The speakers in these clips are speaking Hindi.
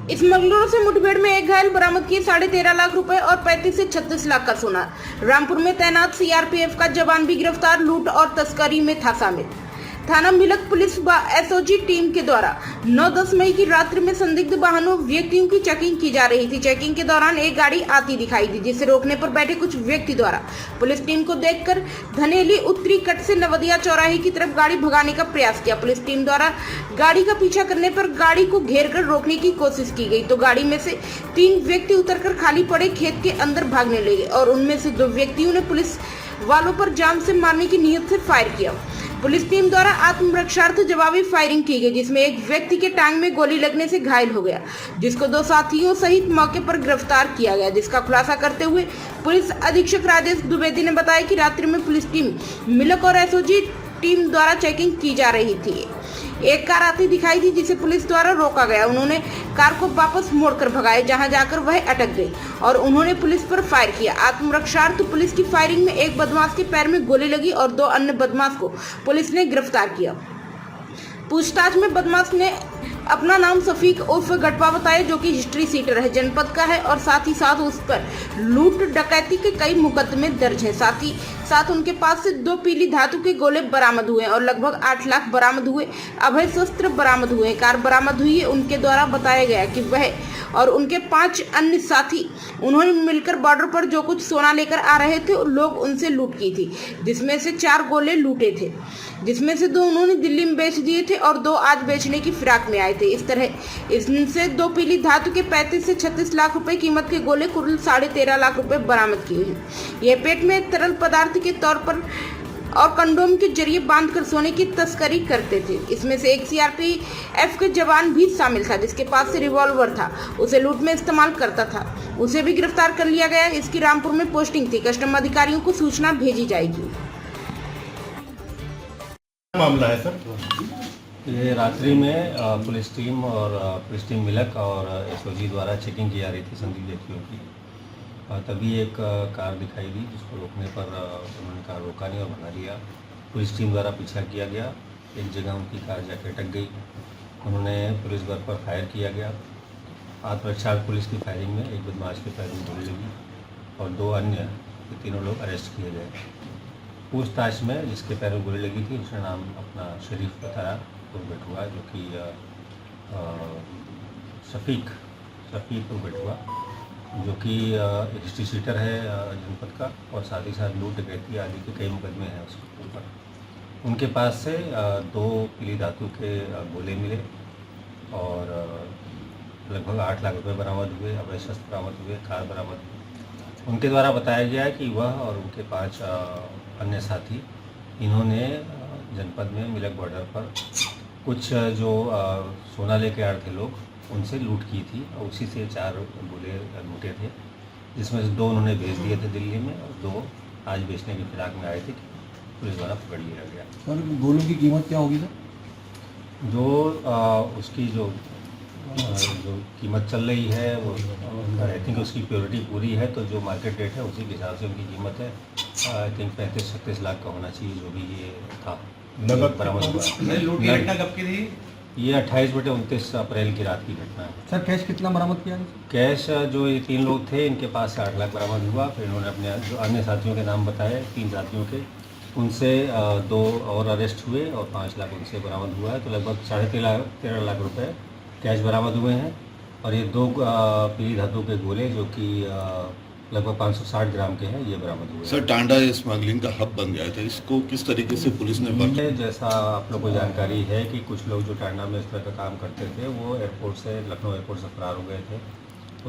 स्मगलरों से मुठभेड़ में एक घायल, बरामद किए 13.5 लाख रुपए और 35 से 36 लाख का सोना। रामपुर में तैनात सीआरपीएफ का जवान भी गिरफ्तार, लूट और तस्करी में था शामिल। थाना मिलक पुलिस व एसओजी टीम के द्वारा 9-10 मई की रात्रि में संदिग्ध वाहनों व्यक्तियों की चेकिंग की जा रही थी। चेकिंग के दौरान एक गाड़ी आती दिखाई दी, जिसे रोकने पर बैठे कुछ व्यक्ति द्वारा पुलिस टीम को देखकर धनेली उत्तरी कट से नवदिया चौराहे की तरफ गाड़ी भगाने का प्रयास किया। पुलिस टीम द्वारा गाड़ी का पीछा करने पर गाड़ी को घेर कर रोकने की कोशिश की गई तो गाड़ी में से 3 व्यक्ति उतरकर खाली पड़े खेत के अंदर भागने लगे और उनमें से 2 व्यक्तियों ने पुलिस वालों पर जान से मारने की नीयत से फायर किया। पुलिस टीम द्वारा आत्मरक्षार्थ जवाबी फायरिंग की गई, जिसमें एक व्यक्ति के टांग में गोली लगने से घायल हो गया, जिसको 2 साथियों सहित मौके पर गिरफ्तार किया गया। जिसका खुलासा करते हुए पुलिस अधीक्षक राजेश द्विवेदी ने बताया कि रात्रि में पुलिस टीम मिलक और एसओजी टीम द्वारा चेकिंग की जा रही थी। एक कार आती दिखाई दी, जिसे पुलिस द्वारा रोका गया। उन्होंने कार को वापस मोड़कर भगाए, जहां जाकर वह अटक गई और उन्होंने पुलिस पर फायर किया। आत्मरक्षार्थ पुलिस की फायरिंग में एक बदमाश के पैर में गोली लगी और 2 अन्य बदमाश को पुलिस ने गिरफ्तार किया। पूछताछ में बदमाश ने अपना नाम सफीक उर्फ गटवा बताया, जो कि हिस्ट्री सीटर है, जनपद का है और साथ ही साथ उस पर लूट डकैती के कई मुकदमे दर्ज हैं। साथ ही साथ उनके पास से 2 पीली धातु के गोले बरामद हुए और लगभग 8 लाख बरामद हुए। अवैध शस्त्र बरामद हुए। कार बरामद हुई है। उनके द्वारा बताया गया कि वह और उनके 5 अन्य साथी उन्होंने मिलकर बॉर्डर पर जो कुछ सोना लेकर आ रहे थे लोग उनसे लूट की थी, जिसमें से 4 गोले लूटे थे, जिसमें से 2 उन्होंने दिल्ली में बेच दिए थे और 2 आज बेचने की फिराक में आए थे। इस तरह इनसे 2 पीली धातु के 35 से 36 लाख रुपए कीमत के गोले कुल 13.5 लाख रुपए बरामद किए हैं। यह पेट में तरल पदार्थ के तौर पर और कंडोम के जरिए बांधकर सोने की तस्करी करते थे। इसमें से एक सीआरपीएफ के जवान भी शामिल था, जिसके पास से रिवॉल्वर था, उसे लूट में इस्तेमाल करता था। उसे भी गिरफ्तार कर लिया गया। इसकी रामपुर में पोस्टिंग थी। कस्टम अधिकारियों को सूचना भेजी जाएगी। मामला है सर, ये रात्रि में पुलिस टीम मिलक और एसओजी द्वारा चेकिंग की जा रही थी संदिग्ध व्यक्तियों की। तभी एक कार दिखाई दी, जिसको रोकने पर उन्होंने कार रोका नहीं और भगा लिया। पुलिस टीम द्वारा पीछा किया गया। एक जगह उनकी कार जाके अटक गई। उन्होंने पुलिस बल पर फायर किया गया। आत्मरक्षार्थ पुलिस की फायरिंग में एक बदमाश के पैर में गोली लगी और 2 अन्य 3 लोग अरेस्ट किए गए। पूछताछ में जिसके पैर में गोली लगी थी उसने नाम अपना शरीफ बताया उर्फ गटुआ, जो कि शफीक उर्फ गटुआ, जो कि हिस्ट्री सीटर है जनपद का और साथ ही साथ लूट डकैती आदि के कई मुकदमे हैं उसके ऊपर। उनके पास से 2 पीली धातु के गोले मिले और लगभग 8 लाख रुपए बरामद हुए। अवैध शस्त्र बरामद हुए। कार बरामद हुई। उनके द्वारा बताया गया कि वह और उनके 5 अन्य साथी इन्होंने जनपद में मिलक बॉर्डर पर कुछ जो सोना लेके आ रहे थे लोग, उनसे लूट की थी और उसी से 4 गोले लूटे थे, जिसमें से 2 उन्होंने बेच दिए थे दिल्ली में और 2 आज बेचने की फिराक में आए थे। पुलिस द्वारा पकड़ लिया गया। सर, गोलों की कीमत क्या होगी सर? जो उसकी जो कीमत चल रही है वो आई थिंक उसकी प्योरिटी पूरी है, तो जो मार्केट रेट है उसी के हिसाब से उनकी कीमत है। आई थिंक 35-36 लाख का होना चाहिए, जो भी ये था नगद बरामद हुआ। लूट की घटना कब की थी? ये 28/29 अप्रैल की रात की घटना है। सर, कैश कितना बरामद किया? कैश जो ये 3 लोग थे, इनके पास से 8 लाख बरामद हुआ। फिर इन्होंने अपने जो अन्य साथियों के नाम बताए, 3 साथियों के, उनसे 2 और अरेस्ट हुए और 5 लाख उनसे बरामद हुआ है। तो लगभग 13.5 लाख रुपए कैश बरामद हुए हैं और ये 2 पीली धातु के गोले, जो कि लगभग 560 ग्राम के हैं, ये बरामद हुए। सर, टांडा स्मगलिंग का हब बन गया था, इसको किस तरीके से पुलिस ने पकड़ा? जैसा आप लोग को जानकारी है कि कुछ लोग जो टांडा में इस तरह का काम करते थे, वो एयरपोर्ट से, लखनऊ एयरपोर्ट से फरार हो गए थे।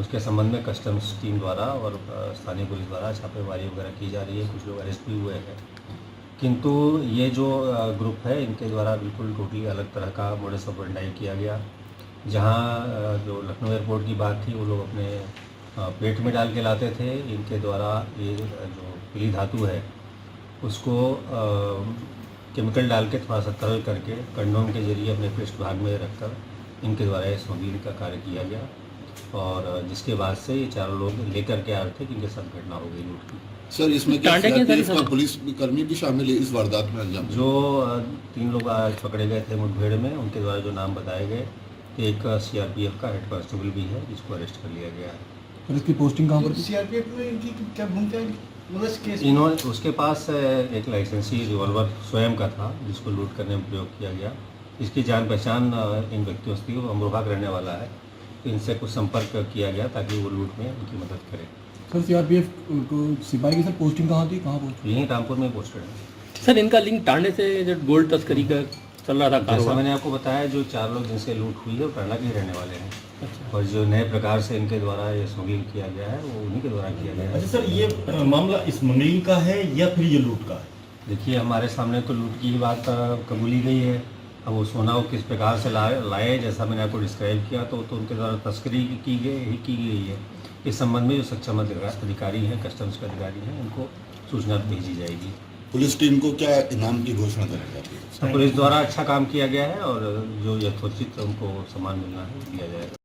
उसके संबंध में कस्टम्स टीम द्वारा और स्थानीय पुलिस द्वारा छापेमारी वगैरह की जा रही है। कुछ लोग अरेस्ट भी हुए हैं, किंतु ये जो ग्रुप है, इनके द्वारा बिल्कुल टोटली अलग तरह का मोडस ऑपरेंडी किया गया। जहाँ जो लखनऊ एयरपोर्ट की बात थी, वो लोग अपने पेट में डाल के लाते थे। इनके द्वारा ये जो पीली धातु है उसको केमिकल डाल के थोड़ा सा तरल करके कंडोम के जरिए अपने पृष्ठ भाग में रखकर इनके द्वारा ये स्मगलिंग का कार्य किया गया और जिसके बाद से ये 4 लोग लेकर के आ रहे थे कि इनके साथ घटना हो गई लूट की। सर, इसमें क्या सीआरपीएफ का पुलिस कर्मी भी शामिल है इस वारदात में अंजाम? जो 3 लोग आज पकड़े गए थे मुठभेड़ में, उनके द्वारा जो नाम बताए गए, एक सीआरपीएफ का हेड कांस्टेबल भी है जिसको अरेस्ट कर लिया गया है। सर इसकी पोस्टिंग कहाँ पर थी? सीआरपीएफ में इनकी क्या भूमिका है मतलब इस केस में? इन्होंने उसके पास एक लाइसेंसी रिवॉल्वर स्वयं का था जिसको लूट करने में प्रयोग किया गया। इसकी जान पहचान इन व्यक्तियों से थी, वो अमरोहा का रहने वाला है, तो इनसे कुछ संपर्क किया गया ताकि वो लूट में उनकी मदद करें। सर सीआरपीएफ को सिपाही की सर पोस्टिंग कहाँ थी, कहाँ पोस्ट? यहीं रामपुर में पोस्टेड है। सर इनका लिंक टांडे से जो गोल्ड तस्करी का चल रहा था जैसा कारोबार। मैंने आपको बताया, जो 4 लोग जिनसे लूट हुई है वो टांडा के ही रहने वाले हैं, अच्छा। और जो नए प्रकार से इनके द्वारा ये स्मगलिंग किया गया है वो उन्हीं के द्वारा किया गया है। अच्छा सर, ये मामला स्मगलिंग का है या फिर ये लूट का है? देखिए, हमारे सामने तो लूट की ही बात कबूली गई है। अब वो सोना वो किस प्रकार से लाए, जैसा मैंने आपको डिस्क्राइब किया, तो उनके द्वारा तस्करी की गई है। इस संबंध में जो सक्षम अधिकारी हैं, कस्टम्स के अधिकारी हैं, उनको सूचना भेजी जाएगी। पुलिस टीम को क्या इनाम की घोषणा करी जाती है? पुलिस द्वारा अच्छा काम किया गया है और जो यथोचित उनको सम्मान मिलना है दिया जाएगा।